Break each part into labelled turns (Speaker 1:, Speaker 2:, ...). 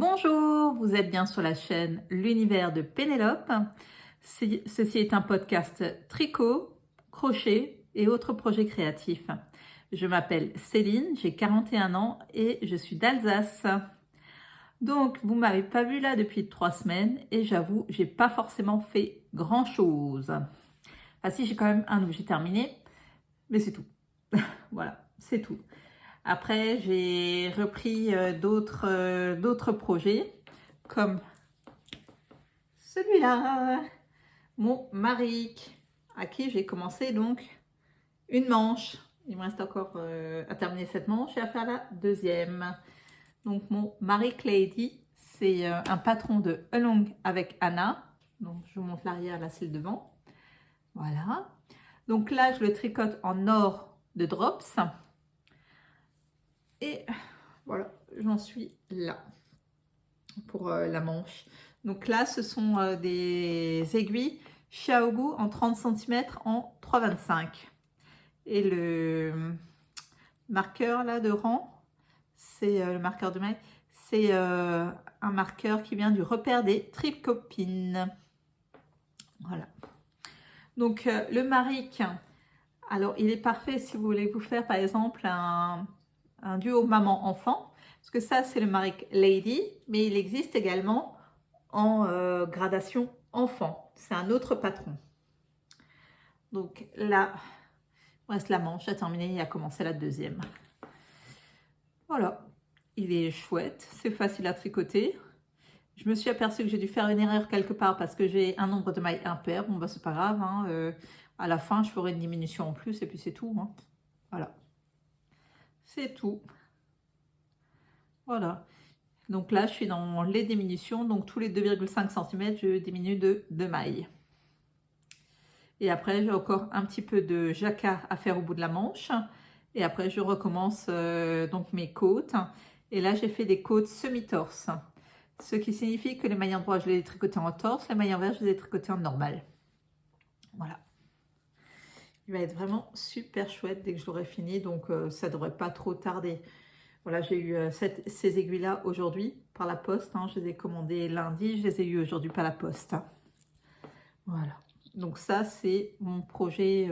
Speaker 1: Bonjour, vous êtes bien sur la chaîne L'Univers de Pénélope. Ceci est un podcast tricot, crochet et autres projets créatifs. Je m'appelle Céline, j'ai 41 ans et je suis d'Alsace. Donc, vous ne m'avez pas vu là depuis 3 semaines et j'avoue, j'ai pas forcément fait grand chose. Enfin si, j'ai quand même un objet terminé, mais c'est tout. Voilà, c'est tout. Après, j'ai repris d'autres projets, comme celui-là, mon Maric, à qui j'ai commencé donc une manche. Il me reste encore à terminer cette manche et à faire la deuxième. Donc mon Maric Lady, c'est un patron de Along avec Anna. Donc je vous montre l'arrière, là c'est le devant. Voilà. Donc là, je le tricote en or de Drops. Et voilà, j'en suis là pour la manche. Donc là, ce sont des aiguilles Xiaogu en 30 cm en 3,25. Et le marqueur là de rang, c'est le marqueur de maille, c'est un marqueur qui vient du repère des tricopines. Voilà. Donc le Maric, alors il est parfait si vous voulez vous faire par exemple un duo maman-enfant. Parce que ça, c'est le Maric Lady, mais il existe également en gradation enfant. C'est un autre patron. Donc là, il reste la manche à terminer et à commencer la deuxième. Voilà, il est chouette, c'est facile à tricoter. Je me suis aperçue que j'ai dû faire une erreur quelque part parce que j'ai un nombre de mailles impair. Bon, bah, c'est pas grave. Hein. À la fin, je ferai une diminution en plus et puis c'est tout. Hein. Voilà, c'est tout. Voilà. Donc là, je suis dans les diminutions. Donc tous les 2,5 cm, je diminue de 2 mailles. Et après, j'ai encore un petit peu de jacquard à faire au bout de la manche. Et après, je recommence donc mes côtes. Et là, j'ai fait des côtes semi-torse. Ce qui signifie que les mailles endroits, je les ai tricotées en torse. Les mailles envers, je les ai tricotées en normal. Voilà. Il va être vraiment super chouette dès que je l'aurai fini. Donc, ça ne devrait pas trop tarder. Voilà, j'ai eu ces aiguilles-là aujourd'hui par la poste. Hein. Je les ai commandées lundi. Je les ai eues aujourd'hui par la poste. Voilà. Donc ça, c'est mon projet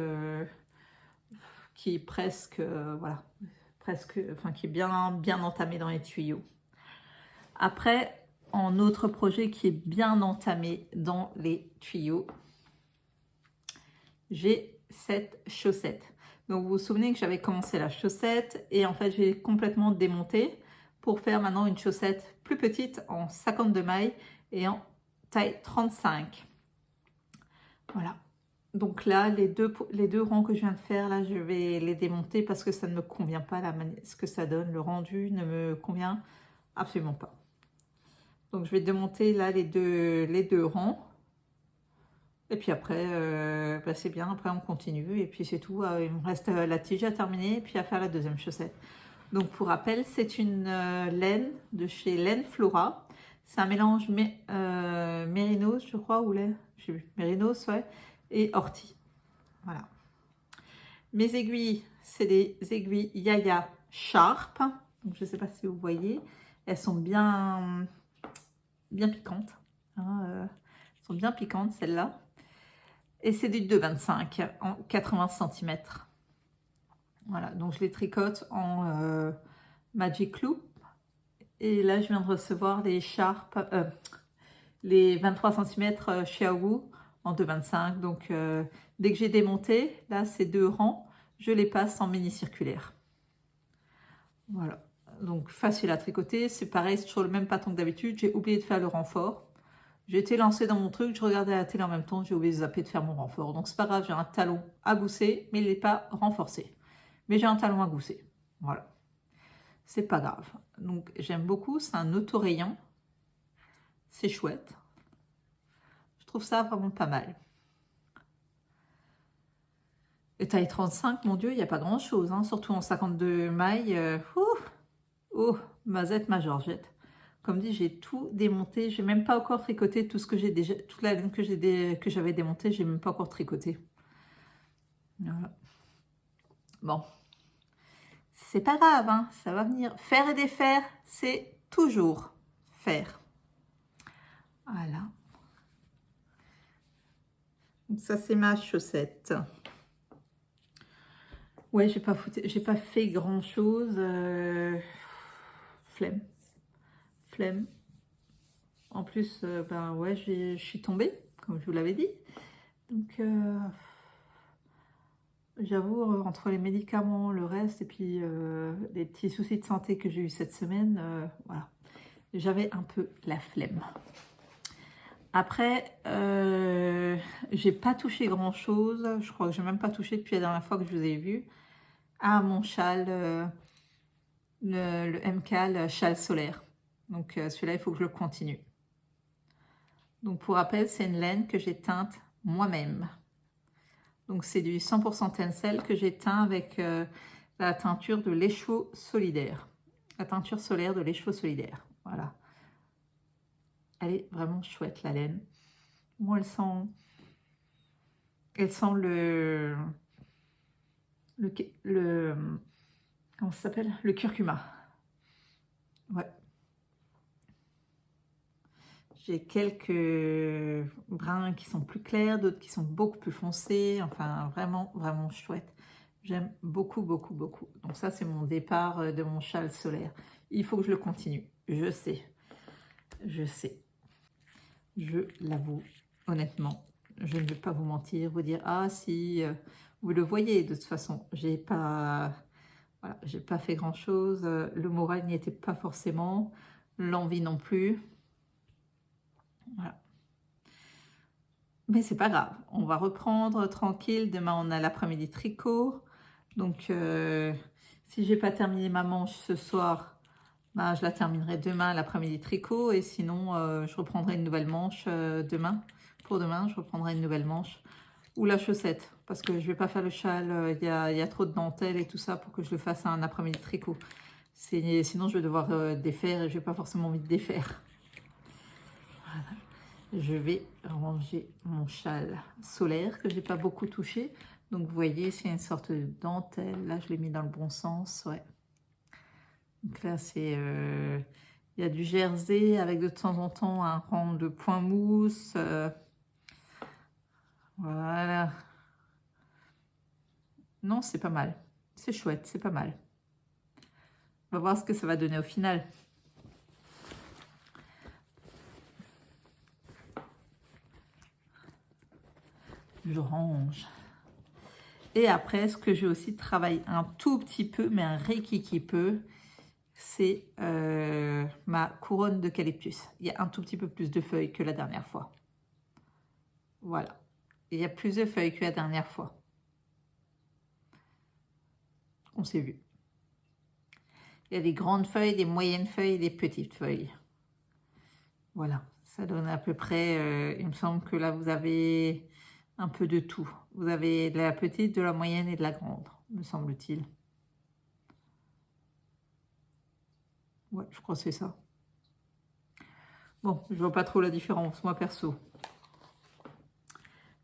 Speaker 1: qui est presque, voilà, presque, enfin qui est bien entamé dans les tuyaux. Après, en autre projet qui est bien entamé dans les tuyaux, j'ai cette chaussette. Donc vous vous souvenez que j'avais commencé la chaussette et en fait j'ai complètement démonté pour faire maintenant une chaussette plus petite en 52 mailles et en taille 35. Voilà. Donc là, les deux rangs que je viens de faire, là, je vais les démonter parce que ça ne me convient pas, ce que ça donne. Le rendu ne me convient absolument pas. Donc, je vais démonter là les deux rangs. Et puis après, bah, c'est bien. Après, on continue. Et puis, c'est tout. Il me reste la tige à terminer et puis à faire la deuxième chaussette. Donc, pour rappel, c'est une laine de chez Laine Flora. C'est un mélange mérinos, je crois, ou laine, je sais plus, mérinos, ouais, et ortie. Voilà. Mes aiguilles, c'est des aiguilles Yaya Sharp. Donc, je ne sais pas si vous voyez. Elles sont bien piquantes. Hein, elles sont bien piquantes, celles-là. Et c'est du 2,25 en 80 cm. Voilà, donc je les tricote en Magic Loop. Et là, je viens de recevoir les Sharp, les 23 cm Xiaogu en 2,25. Donc, dès que j'ai démonté, là, ces deux rangs, je les passe en mini circulaire. Voilà. Donc, facile à tricoter. C'est pareil, c'est toujours le même patron que d'habitude. J'ai oublié de faire le renfort. J'étais lancée dans mon truc, je regardais la télé en même temps, j'ai oublié de zapper de faire mon renfort. Donc, c'est pas grave, j'ai un talon à gousser, mais il n'est pas renforcé. Mais j'ai un talon à gousser. Voilà. C'est pas grave. Donc, j'aime beaucoup. C'est un autorayon. C'est chouette. Je trouve ça vraiment pas mal. Et taille 35, mon Dieu, il n'y a pas grand-chose. Hein, surtout en 52 mailles. Oh, Mazette, ma Georgette. Comme dit, j'ai tout démonté. J'ai même pas encore tricoté tout ce que j'ai déjà, toute la laine que j'avais démontée. J'ai même pas encore tricoté. Voilà. Bon, c'est pas grave, hein, ça va venir. Faire et défaire, c'est toujours faire. Voilà. Donc ça, c'est ma chaussette. Ouais, j'ai pas fait grand-chose. Flemme. Flemme. En plus, ben ouais, je suis tombée, comme je vous l'avais dit. Donc, j'avoue, entre les médicaments, le reste, et puis les petits soucis de santé que j'ai eu cette semaine, voilà, j'avais un peu la flemme. Après, j'ai pas touché grand-chose. Je crois que j'ai même pas touché depuis la dernière fois que je vous ai vu. Ah, mon châle, le MK, châle solaire. Donc, celui-là, il faut que je le continue. Donc, pour rappel, c'est une laine que j'ai teinte moi-même. Donc, c'est du 100% Tencel que j'ai teint avec la teinture de l'écheveau solidaire. La teinture solaire de l'écheveau solidaire. Voilà. Elle est vraiment chouette, la laine. Moi, elle sent le comment ça s'appelle? Le curcuma. Ouais. J'ai quelques brins qui sont plus clairs, d'autres qui sont beaucoup plus foncés. Enfin, vraiment, vraiment chouette. J'aime beaucoup, beaucoup, beaucoup. Donc ça, c'est mon départ de mon châle solaire. Il faut que je le continue. Je sais. Je sais. Je l'avoue, honnêtement. Je ne vais pas vous mentir, vous dire, ah si, vous le voyez de toute façon. J'ai pas... Voilà, j'ai pas fait grand chose, le moral n'y était pas forcément, l'envie non plus. Voilà. Mais c'est pas grave, on va reprendre tranquille. Demain on a l'après-midi tricot. Donc si j'ai pas terminé ma manche ce soir, ben, je la terminerai demain l'après-midi tricot. Et sinon je reprendrai une nouvelle manche demain. Pour demain, je reprendrai une nouvelle manche. Ou la chaussette, parce que je vais pas faire le châle, il y a trop de dentelle et tout ça pour que je le fasse un après-midi tricot. Sinon je vais devoir défaire et je n'ai pas forcément envie de défaire. Voilà. Je vais ranger mon châle solaire que j'ai pas beaucoup touché. Donc vous voyez, c'est une sorte de dentelle. Là, je l'ai mis dans le bon sens. Ouais. Donc là, c'est... il y a du jersey avec de temps en temps un rang de point mousse. Voilà. Non, c'est pas mal. C'est chouette, c'est pas mal. On va voir ce que ça va donner au final. Je range. Et après, ce que j'ai aussi travaillé un tout petit peu, mais un rikiki peu, c'est ma couronne d'eucalyptus. Il y a un tout petit peu plus de feuilles que la dernière fois. Voilà. Il y a plus de feuilles que la dernière fois. On s'est vu. Il y a des grandes feuilles, des moyennes feuilles, des petites feuilles. Voilà. Ça donne à peu près, il me semble que là, vous avez un peu de tout. Vous avez de la petite, de la moyenne et de la grande, me semble-t-il. Ouais, je crois que c'est ça. Bon, je vois pas trop la différence, moi perso.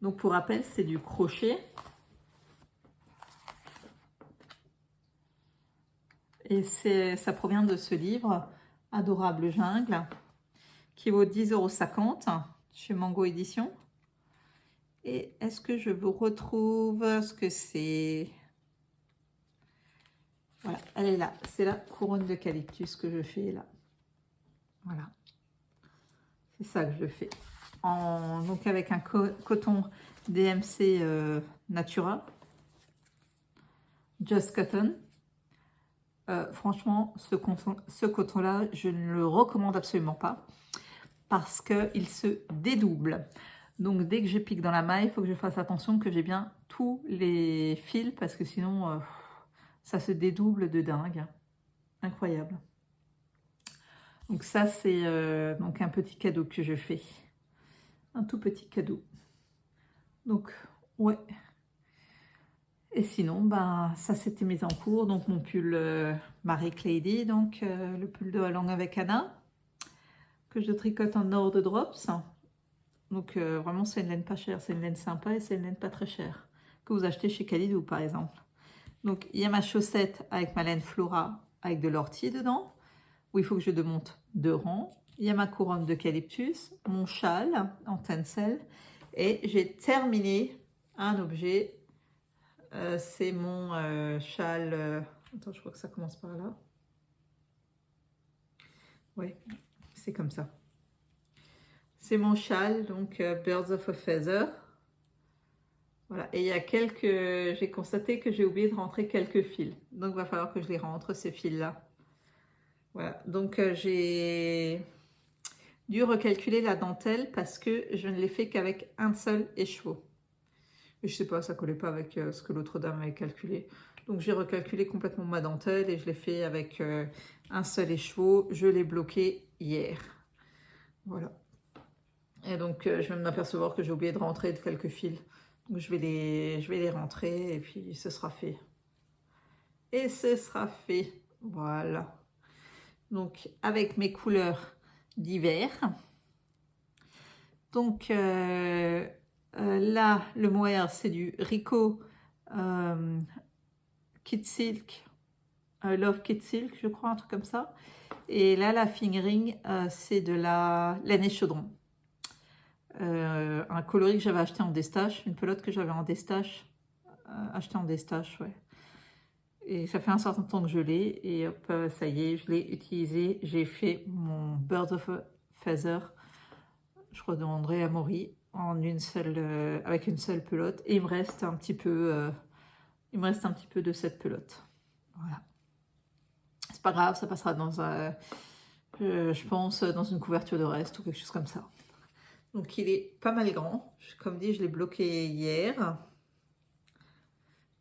Speaker 1: Donc, pour rappel, c'est du crochet. Et ça provient de ce livre, Adorable Jungle, qui vaut 10,50 € chez Mango Édition. Et est-ce que je vous retrouve ce que c'est? Voilà, elle est là. C'est la couronne d'eucalyptus que je fais là. Voilà. C'est ça que je fais. Donc avec un coton DMC Natura. Just Cotton. Franchement, ce coton-là, je ne le recommande absolument pas parce qu'il se dédouble. Donc, dès que je pique dans la maille, il faut que je fasse attention que j'ai bien tous les fils parce que sinon, ça se dédouble de dingue. Incroyable. Donc, ça, c'est donc un petit cadeau que je fais. Un tout petit cadeau. Donc, ouais. Et sinon, ben, ça c'était mes encours. Donc mon pull Marie Clady, donc le pull de langue avec Anna, que je tricote en or de drops. Donc vraiment c'est une laine pas chère, c'est une laine sympa et c'est une laine pas très chère, que vous achetez chez Calidou par exemple. Donc il y a ma chaussette avec ma laine Flora, avec de l'ortie dedans, où il faut que je démonte 2 rangs. il y a ma couronne d'eucalyptus, mon châle en tencel et j'ai terminé un objet. C'est mon châle. Attends, je crois que ça commence par là. Oui, c'est comme ça. C'est mon châle, donc Birds of a Feather. Voilà, et il y a j'ai constaté que j'ai oublié de rentrer quelques fils. Donc, il va falloir que je les rentre, ces fils-là. Voilà, donc j'ai dû recalculer la dentelle parce que je ne l'ai fait qu'avec un seul écheveau. Et je sais pas, ça collait pas avec ce que l'autre dame avait calculé. Donc, j'ai recalculé complètement ma dentelle et je l'ai fait avec un seul écheveau. Je l'ai bloqué hier. Voilà. Et donc, je viens de m'apercevoir que j'ai oublié de rentrer de quelques fils. Donc, je vais les rentrer et puis ce sera fait. Et ce sera fait. Voilà. Donc, avec mes couleurs d'hiver. Donc, là, le mohair, c'est du Rico Kid Silk. Love Kid Silk, je crois, un truc comme ça. Et là, la fingering, c'est de la laine et chaudron. Un coloris que j'avais acheté en destache, une pelote que j'avais en destache, acheté en destache, ouais. Et ça fait un certain temps que je l'ai, et hop, ça y est, je l'ai utilisé. J'ai fait mon Birds of a Feather, je redemanderai à Maury, en avec une seule pelote, et il me reste un petit peu, de cette pelote. Voilà. C'est pas grave, ça passera dans je pense, dans une couverture de reste ou quelque chose comme ça. Donc il est pas mal grand. Comme dit, je l'ai bloqué hier.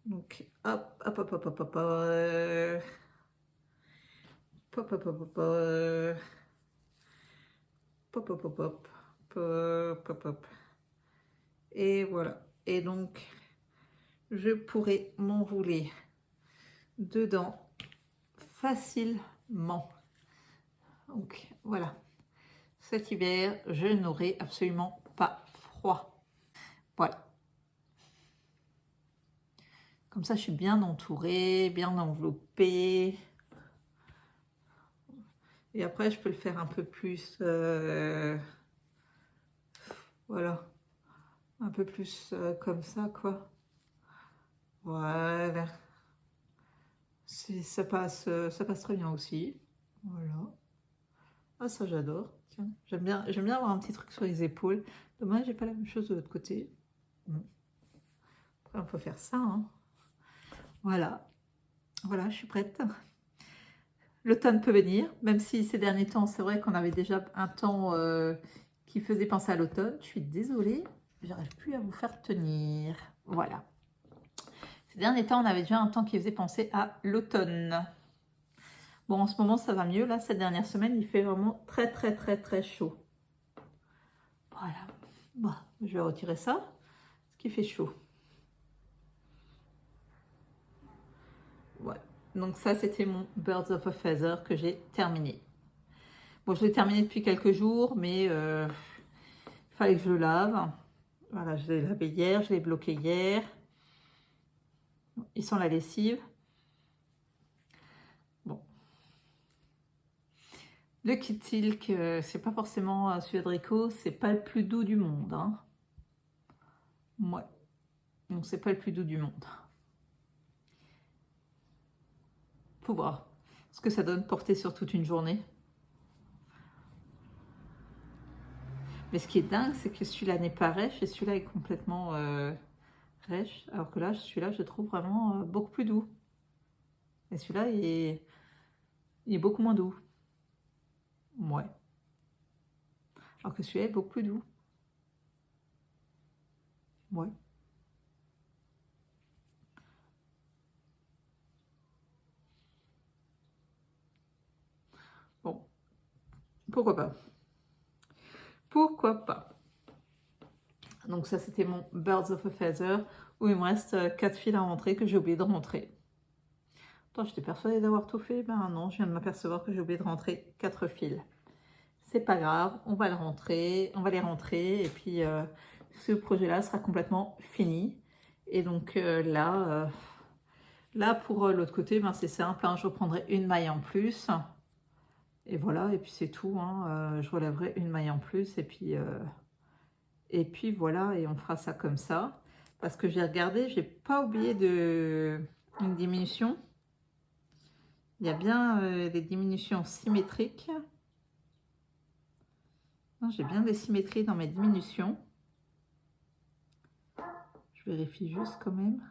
Speaker 1: Donc hop, hop, hop, hop, hop, hop, hop, hop, hop, hop, pop, pop, pop, pop, pop, pop. Et voilà. Et donc je pourrais m'enrouler dedans facilement. Donc voilà. Cet hiver, je n'aurai absolument pas froid. Voilà. Comme ça, je suis bien entourée, bien enveloppée. Et après, je peux le faire un peu plus... voilà. Un peu plus comme ça, quoi. Voilà. Ça passe très bien aussi. Voilà. Ah, ça, j'adore. Tiens, j'aime bien avoir un petit truc sur les épaules. Dommage, j'ai pas la même chose de l'autre côté. Bon. Après, on peut faire ça, hein. Voilà. Voilà, je suis prête. L'automne peut venir, même si ces derniers temps, c'est vrai qu'on avait déjà un temps qui faisait penser à l'automne. Je suis désolée, j'arrive plus à vous faire tenir. Voilà. Ces derniers temps, on avait déjà un temps qui faisait penser à l'automne. Bon, en ce moment, ça va mieux. Là, cette dernière semaine, il fait vraiment très, très, très, très chaud. Voilà. Bon, je vais retirer ça, parce qu'il fait chaud. Voilà. Donc ça, c'était mon Birds of a Feather que j'ai terminé. Bon, je l'ai terminé depuis quelques jours, mais il fallait que je le lave. Voilà, je l'ai lavé hier, je l'ai bloqué hier. Ils sont la lessive. Bon. Le Kid Silk, c'est pas forcément celui de Rico, c'est pas le plus doux du monde. Hein. Ouais. Donc c'est pas le plus doux du monde. Faut voir ce que ça donne porter sur toute une journée. Mais ce qui est dingue, c'est que celui-là n'est pas rêche et celui-là est complètement rêche. Alors que là, celui-là, je trouve vraiment beaucoup plus doux. Et celui-là, il est beaucoup moins doux. Ouais. Alors que celui-là est beaucoup plus doux. Ouais. Bon. Pourquoi pas? Pourquoi pas? Donc ça, c'était mon Birds of a Feather, où il me reste 4 fils à rentrer que j'ai oublié de rentrer. Attends, j'étais persuadée d'avoir tout fait. Ben non, je viens de m'apercevoir que j'ai oublié de rentrer 4 fils. C'est pas grave, on va les rentrer, et puis ce projet-là sera complètement fini. Et donc là, pour l'autre côté, ben, c'est simple, hein, je reprendrai une maille en plus. Et voilà, et puis c'est tout, hein. Je relèverai une maille en plus, et puis voilà, et on fera ça comme ça. Parce que j'ai regardé, j'ai pas oublié une diminution. Il y a bien des diminutions symétriques. J'ai bien des symétries dans mes diminutions. Je vérifie juste quand même.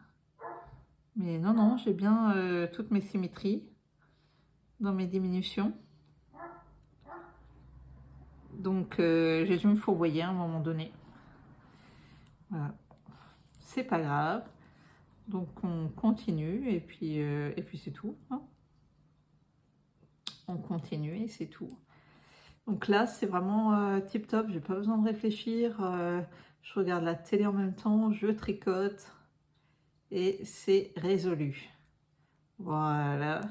Speaker 1: Mais non, non, j'ai bien toutes mes symétries dans mes diminutions. Donc, j'ai dû me fourvoyer à un moment donné. Voilà. C'est pas grave. Donc, on continue et puis c'est tout, hein. On continue et c'est tout. Donc là, c'est vraiment tip top. J'ai pas besoin de réfléchir. Je regarde la télé en même temps. Je tricote. Et c'est résolu. Voilà.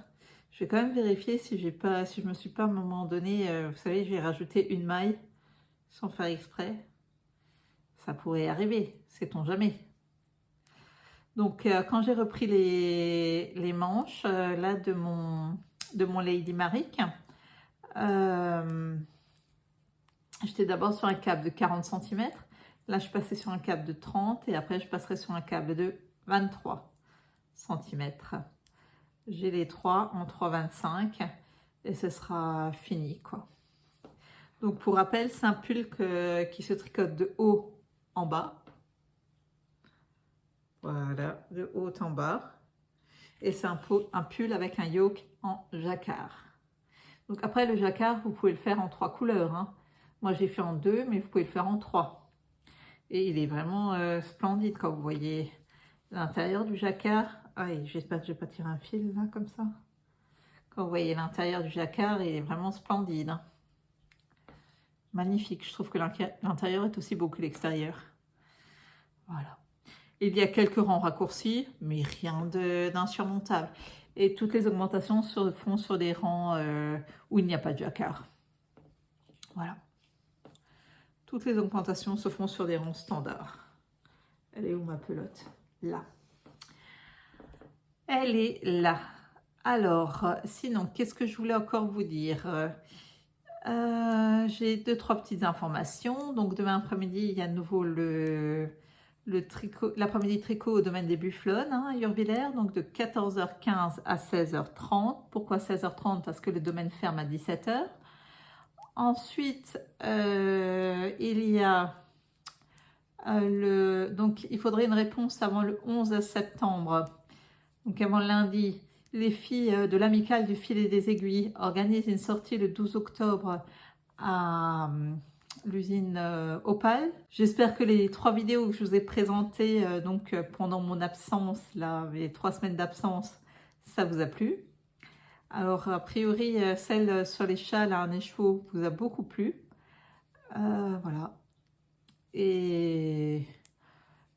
Speaker 1: Je vais quand même vérifier si je me suis pas à un moment donné, vous savez, j'ai rajouté une maille sans faire exprès. Ça pourrait arriver, sait-on jamais. Donc quand j'ai repris les manches là de mon Lady Maric, j'étais d'abord sur un câble de 40 cm. Là, je passais sur un câble de 30 et après, je passerai sur un câble de 23 cm. J'ai les trois en 3,25 et ce sera fini, quoi. Donc, pour rappel, c'est un pull qui se tricote de haut en bas. Voilà, de haut en bas. Et c'est un pull avec un yoke en jacquard. Donc après, le jacquard, vous pouvez le faire en 3 couleurs, hein. Moi, j'ai fait en 2, mais vous pouvez le faire en 3. Et il est vraiment splendide quand vous voyez l'intérieur du jacquard. Ah, j'espère que je ne vais pas tirer un fil là, comme ça. Quand vous voyez l'intérieur du jacquard, il est vraiment splendide, hein. Magnifique. Je trouve que l'intérieur est aussi beau que l'extérieur. Voilà. Il y a quelques rangs raccourcis, mais rien d'insurmontable. Et toutes les augmentations se font sur des rangs où il n'y a pas de jacquard. Voilà. Toutes les augmentations se font sur des rangs standards. Elle est où ma pelote? Là. Elle est là. Alors, sinon, qu'est-ce que je voulais encore vous dire? J'ai 2-3 petites informations. Donc, demain après-midi, il y a de nouveau l'après-midi tricot au domaine des Bufflones, hein, à Urvillers, donc de 14h15 à 16h30. Pourquoi 16h30? Parce que le domaine ferme à 17h. Ensuite, il y a donc il faudrait une réponse avant le 11 septembre, donc avant lundi. Les filles de l'amicale du fil et des aiguilles organisent une sortie le 12 octobre à l'usine Opale. J'espère que les 3 vidéos que je vous ai présentées pendant mon absence, là, les 3 semaines d'absence, ça vous a plu. Alors, a priori, celle sur les châles à harnais chevaux vous a beaucoup plu. Voilà. Et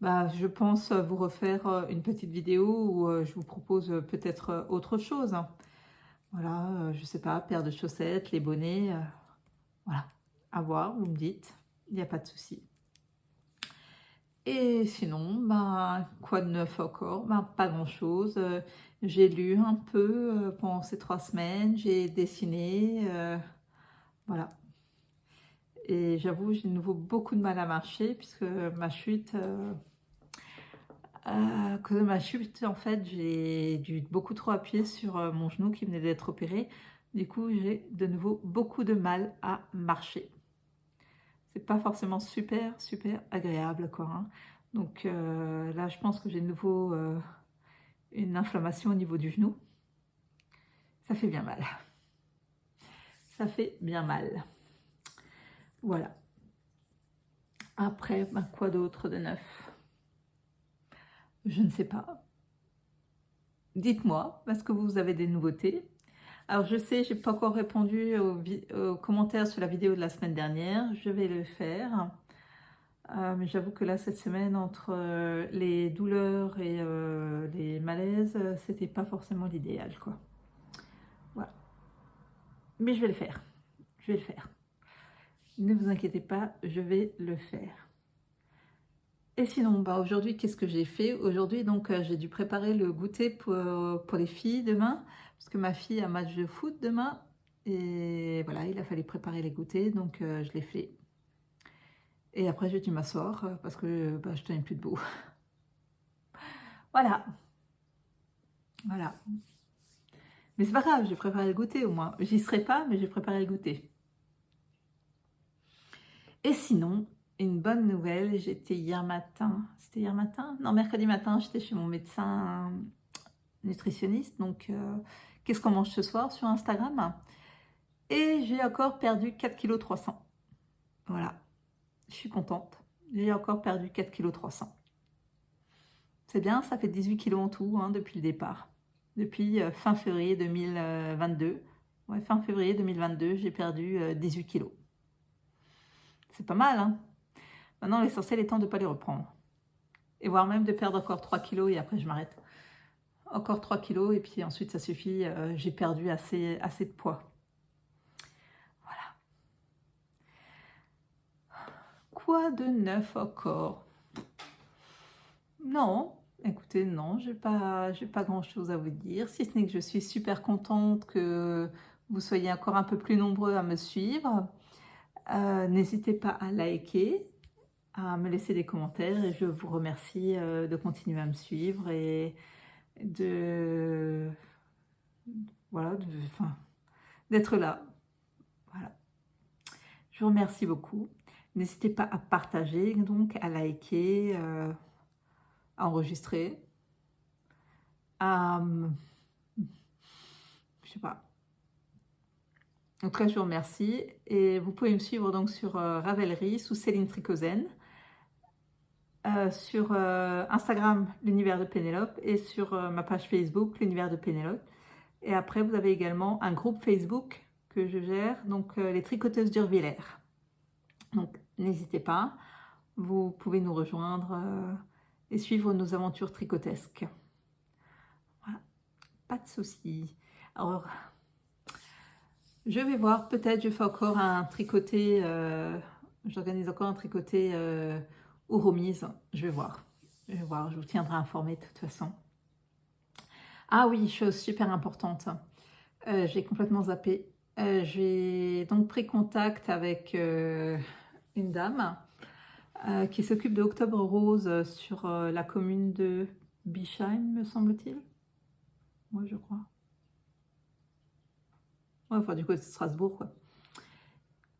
Speaker 1: je pense vous refaire une petite vidéo où je vous propose peut-être autre chose. Voilà, je sais pas, paire de chaussettes, les bonnets. Voilà, à voir, vous me dites. Il n'y a pas de souci. Et sinon, quoi de neuf encore? Pas grand-chose. J'ai lu un peu pendant ces 3 semaines, j'ai dessiné, voilà. Et j'avoue, j'ai de nouveau beaucoup de mal à marcher puisque ma chute, à cause de ma chute, en fait, j'ai dû beaucoup trop appuyer sur mon genou qui venait d'être opéré. Du coup, j'ai de nouveau beaucoup de mal à marcher. C'est pas forcément super agréable, quoi, hein. Donc là, je pense que j'ai de nouveau une inflammation au niveau du genou. Ça fait bien mal. Ça fait bien mal. Voilà. Après, quoi d'autre de neuf? Je ne sais pas. Dites-moi, est-ce que vous avez des nouveautés? Alors, je sais, j'ai pas encore répondu aux commentaires sur la vidéo de la semaine dernière. Je vais le faire. Mais j'avoue que là, cette semaine, entre les douleurs et les malaises, c'était pas forcément l'idéal, quoi. Voilà. Mais je vais le faire. Je vais le faire. Ne vous inquiétez pas, je vais le faire. Et sinon, aujourd'hui, qu'est-ce que j'ai fait? Aujourd'hui, donc, j'ai dû préparer le goûter pour les filles demain, parce que ma fille a match de foot demain. Et voilà, il a fallu préparer les goûters, donc je l'ai fait. Et après, j'ai dû m'asseoir parce que bah, je tenais plus debout. Voilà, voilà. Mais c'est pas grave, j'ai préparé le goûter au moins. J'y serai pas, mais j'ai préparé le goûter. Et sinon, une bonne nouvelle, j'étais hier matin, c'était hier matin? Non, mercredi matin, j'étais chez mon médecin nutritionniste. Donc, qu'est-ce qu'on mange ce soir sur Instagram? Et j'ai encore perdu 4,3 kg. Voilà, je suis contente. J'ai encore perdu 4,3 kg. C'est bien, ça fait 18 kg en tout hein, depuis le départ. Depuis fin février 2022. Ouais, fin février 2022, j'ai perdu 18 kg. C'est pas mal, hein? Maintenant, l'essentiel étant de ne pas les reprendre. Et voire même de perdre encore 3 kg et après je m'arrête. Encore 3 kg et puis ensuite ça suffit, j'ai perdu assez de poids. Voilà. Quoi de neuf encore? Non, écoutez, non, j'ai pas grand chose à vous dire, si ce n'est que je suis super contente que vous soyez encore un peu plus nombreux à me suivre. N'hésitez pas à liker, à me laisser des commentaires et je vous remercie de continuer à me suivre et voilà, d'être là. Voilà. Je vous remercie beaucoup. N'hésitez pas à partager, donc à liker, à enregistrer, je sais pas. En tout cas, je vous remercie et vous pouvez me suivre donc sur Ravelry sous Céline Tricozen, sur Instagram l'univers de Pénélope et sur ma page Facebook l'univers de Pénélope. Et après, vous avez également un groupe Facebook que je gère, donc les tricoteuses d'Urvillers. Donc, n'hésitez pas, vous pouvez nous rejoindre et suivre nos aventures tricotesques. Voilà, pas de soucis. Alors, je vais voir, peut-être je fais encore un tricoté, j'organise encore un tricoté aux remises. Je vais voir, je vous tiendrai informé de toute façon. Ah oui, chose super importante, j'ai complètement zappé. J'ai donc pris contact avec une dame qui s'occupe de Octobre Rose sur la commune de Bischheim, me semble-t-il. Moi, je crois. Ouais, enfin, du côté de Strasbourg, quoi.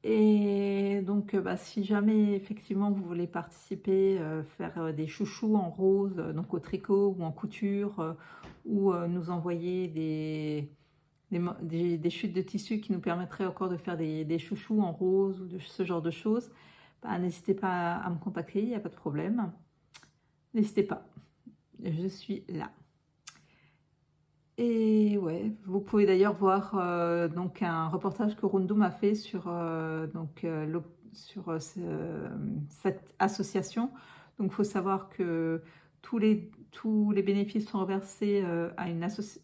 Speaker 1: Et donc, bah, si jamais, effectivement, vous voulez participer, faire des chouchous en rose, donc au tricot ou en couture, ou nous envoyer des chutes de tissu qui nous permettraient encore de faire des chouchous en rose ou de ce genre de choses, bah, n'hésitez pas à me contacter, il n'y a pas de problème. N'hésitez pas, je suis là. Et ouais, vous pouvez d'ailleurs voir donc un reportage que Rundum a fait sur, cette association. Donc il faut savoir que tous les bénéfices sont reversés à une association.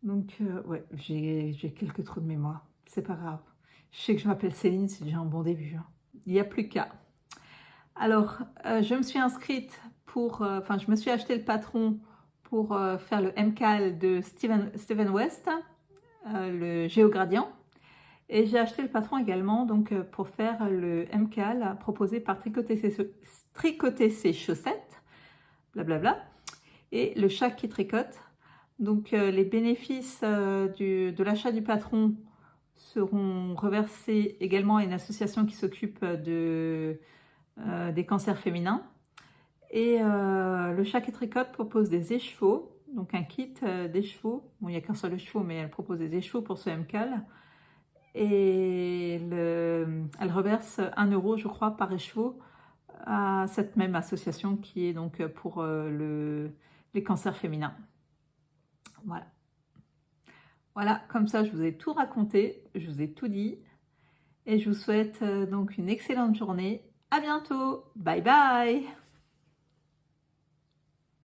Speaker 1: Donc ouais, j'ai quelques trous de mémoire, c'est pas grave. Je sais que je m'appelle Céline, c'est déjà un bon début. Hein. Il n'y a plus qu'à. Alors, je me suis inscrite pour, je me suis acheté le patron pour faire le MCAL de Steven West, le géogradient. Et j'ai acheté le patron également donc, pour faire le MCAL proposé par Tricoter ses chaussettes, blablabla, et le chat qui tricote. Donc les bénéfices de l'achat du patron seront reversés également à une association qui s'occupe des cancers féminins. Et le chat qui tricote propose des écheveaux, donc un kit d'écheveaux. Bon, il n'y a qu'un seul écheveau, mais elle propose des écheveaux pour ce MCAL. Et elle reverse 1 €, je crois, par écheveau à cette même association qui est donc pour les cancers féminins. Voilà. Voilà, comme ça, je vous ai tout raconté, je vous ai tout dit. Et je vous souhaite donc une excellente journée. À bientôt. Bye bye.